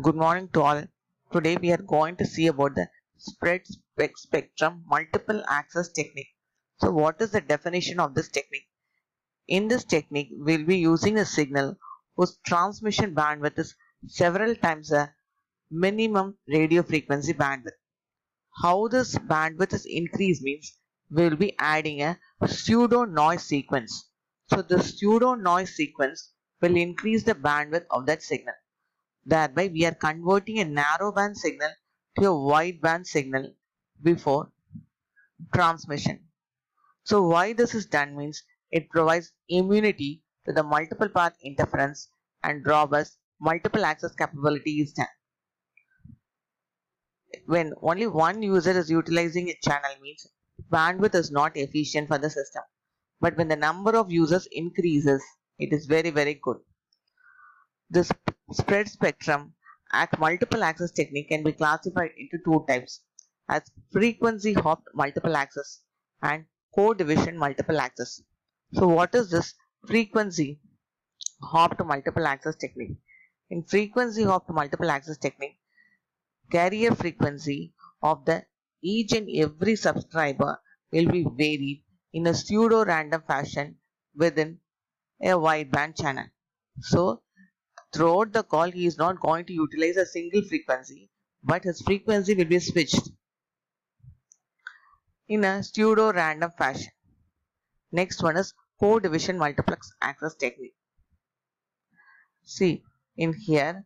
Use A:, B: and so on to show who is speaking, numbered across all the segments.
A: Good morning to all. Today we are going to see about the spectrum multiple access technique. So what is the definition of this technique? In this technique, we'll be using a signal whose transmission bandwidth is several times the minimum radio frequency bandwidth. How this bandwidth is increased means we'll be adding a pseudo noise sequence. So the pseudo noise sequence will increase the bandwidth of that signal. Thereby, we are converting a narrowband signal to a wideband signal before transmission. So, why this is done means it provides immunity to the multiple path interference and robust multiple access capability is done. When only one user is utilizing a channel means bandwidth is not efficient for the system. But when the number of users increases, it is very good. This spread spectrum at multiple access technique can be classified into two types as frequency hopped multiple access and code division multiple access. So what is this frequency hopped multiple access technique? In frequency hopped multiple access technique, carrier frequency of the each and every subscriber will be varied in a pseudo random fashion within a wideband channel. So throughout the call, he is not going to utilize a single frequency, but his frequency will be switched in a pseudo random fashion. Next one is code division multiplex access technique. See, in here,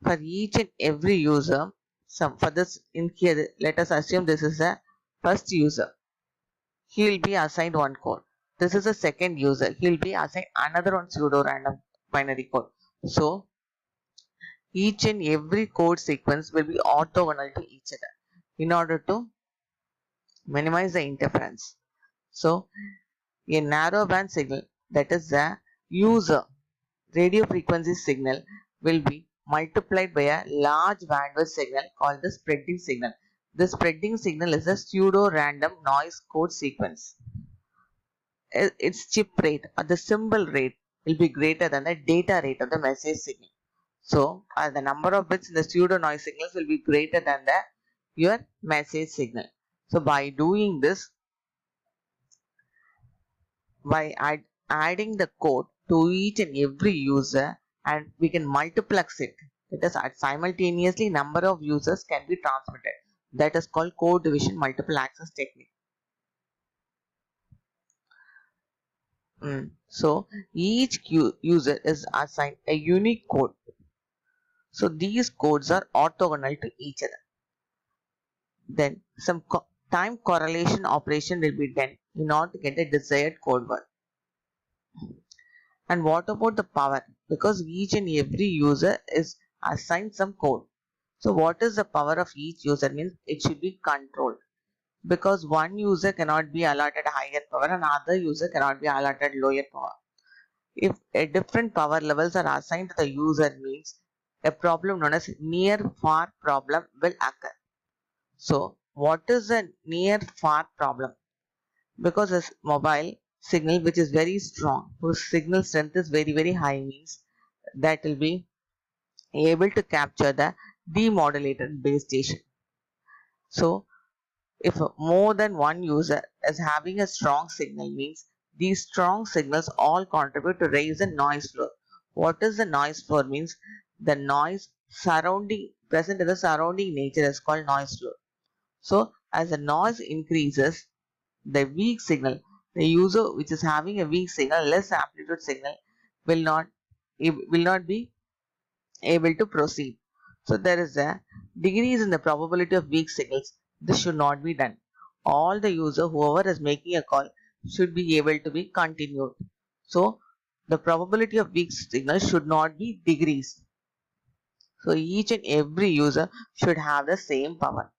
A: for each and every user, for this in here, let us assume this is a first user. He will be assigned one code. This is a second user. He will be assigned another one pseudo random binary code. So each and every code sequence will be orthogonal to each other in order to minimize the interference. So, a narrowband signal, that is the user radio frequency signal, will be multiplied by a large bandwidth signal called the spreading signal. The spreading signal is a pseudo random noise code sequence. Its chip rate or the symbol rate will be greater than the data rate of the message signal. So, the number of bits in the pseudo noise signals will be greater than the your message signal. So, by doing this, by adding the code to each and every user, and we can multiplex it. That is, simultaneously number of users can be transmitted. That is called code division multiple access technique. So each user is assigned a unique code. So these codes are orthogonal to each other. Then some time correlation operation will be done in order to get a desired code word. And what about the power? Because each and every user is assigned some code. So what is the power of each user means it should be controlled. Because one user cannot be allotted higher power and other user cannot be allotted lower power. If a different power levels are assigned to the user means a problem known as near far problem will occur. So what is a near far problem? Because a mobile signal which is very strong, whose signal strength is very high means that will be able to capture the demodulated base station. So if more than one user is having a strong signal means these strong signals all contribute to raise the noise floor. What is the noise floor means the noise surrounding present in the surrounding nature is called noise floor. So as the noise increases, the weak signal, the user which is having a weak signal, less amplitude signal will not be able to proceed. So there is a decrease in the probability of weak signals. This should not be done. All the user, whoever is making a call, should be able to be continued. So the probability of weak signals should not be decreased. So each and every user should have the same power.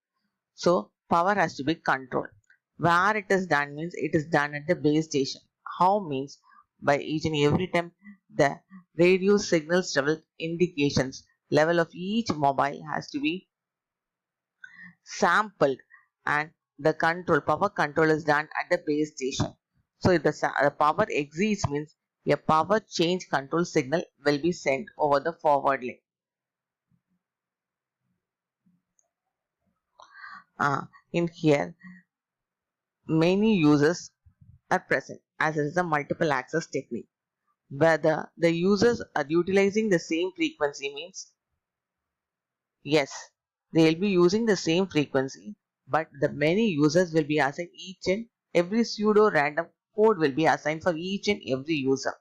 A: So power has to be controlled. Where it is done means it is done at the base station. How means by each and every time the radio signals level indications level of each mobile has to be sampled and the power control is done at the base station. So if the power exceeds means a power change control signal will be sent over the forward link. In here, many users are present as it is a multiple access technique. Whether the users are utilizing the same frequency means yes, they will be using the same frequency, but the many users will be assigned each and every pseudo random code will be assigned for each and every user.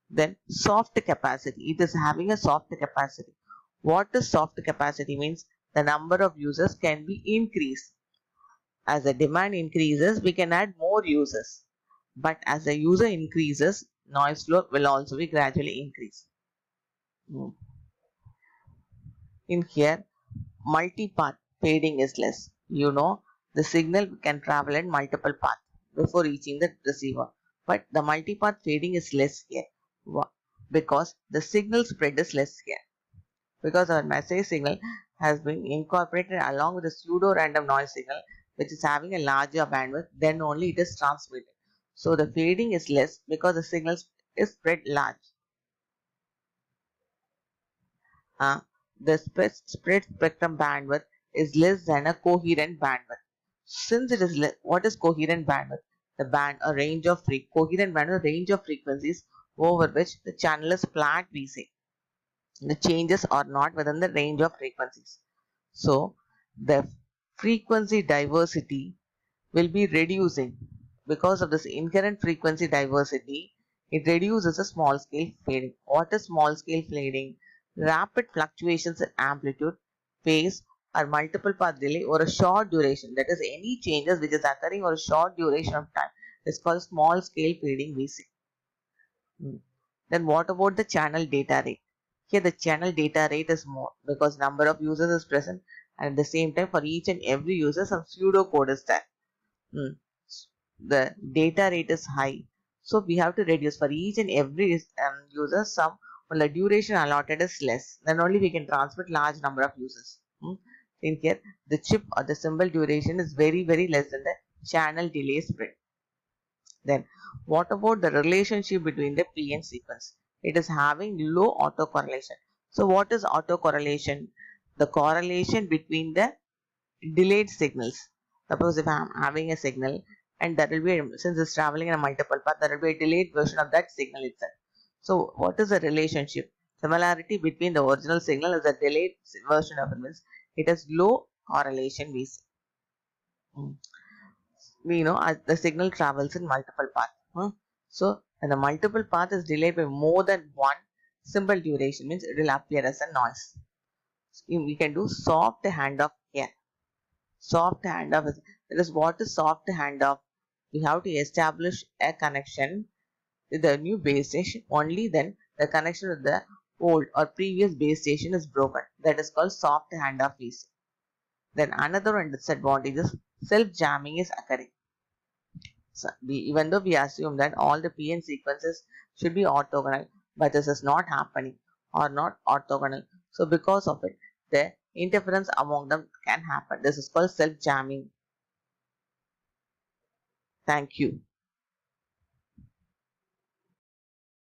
A: Then soft capacity, it is having a soft capacity. What is soft capacity means? The number of users can be increased. As the demand increases, we can add more users. But as the user increases, noise floor will also be gradually increased. Hmm. In here, multi-path fading is less. The signal can travel in multiple paths before reaching the receiver. But the multi-path fading is less here. Because the signal spread is less here. Because our message signal has been incorporated along with the pseudo random noise signal, which is having a larger bandwidth, then only it is transmitted. So the fading is less because the signal is spread large. Uh, the spread spectrum bandwidth is less than a coherent bandwidth. Since it is what is coherent bandwidth? A range of coherent bandwidth, range of frequencies over which the channel is flat, we say. The changes are not within the range of frequencies. So the frequency diversity will be reducing. Because of this inherent frequency diversity, it reduces a small scale fading. What is small scale fading? Rapid fluctuations in amplitude, phase, or multiple path delay or a short duration. That is, any changes which is occurring or a short duration of time is called small scale fading, we say. Then what about the channel data rate? Here the channel data rate is more because number of users is present, and at the same time for each and every user some pseudo code is there. Hmm. The data rate is high, so we have to reduce for each and every user some, well, the duration allotted is less, then only we can transmit large number of users. In here the chip or the symbol duration is very less than the channel delay spread. Then what about the relationship between the PN sequence? It is having low autocorrelation. So what is autocorrelation? The correlation between the delayed signals. Suppose if I am having a signal and that will be, since it's traveling in a multiple path, there will be a delayed version of that signal itself. So what is the relationship? Similarity between the original signal is a delayed version of it means it has low correlation, we say. As the signal travels in multiple paths. So when the multiple path is delayed by more than one symbol duration means it will appear as a noise. We can do soft handoff here. Soft handoff is what is soft handoff? We have to establish a connection with the new base station. Only then the connection with the old or previous base station is broken. That is called soft handoff. Then another disadvantage is self-jamming is occurring. So even though we assume that all the PN sequences should be orthogonal, but this is not happening or not orthogonal. So because of it, the interference among them can happen. This is called self-jamming. Thank you.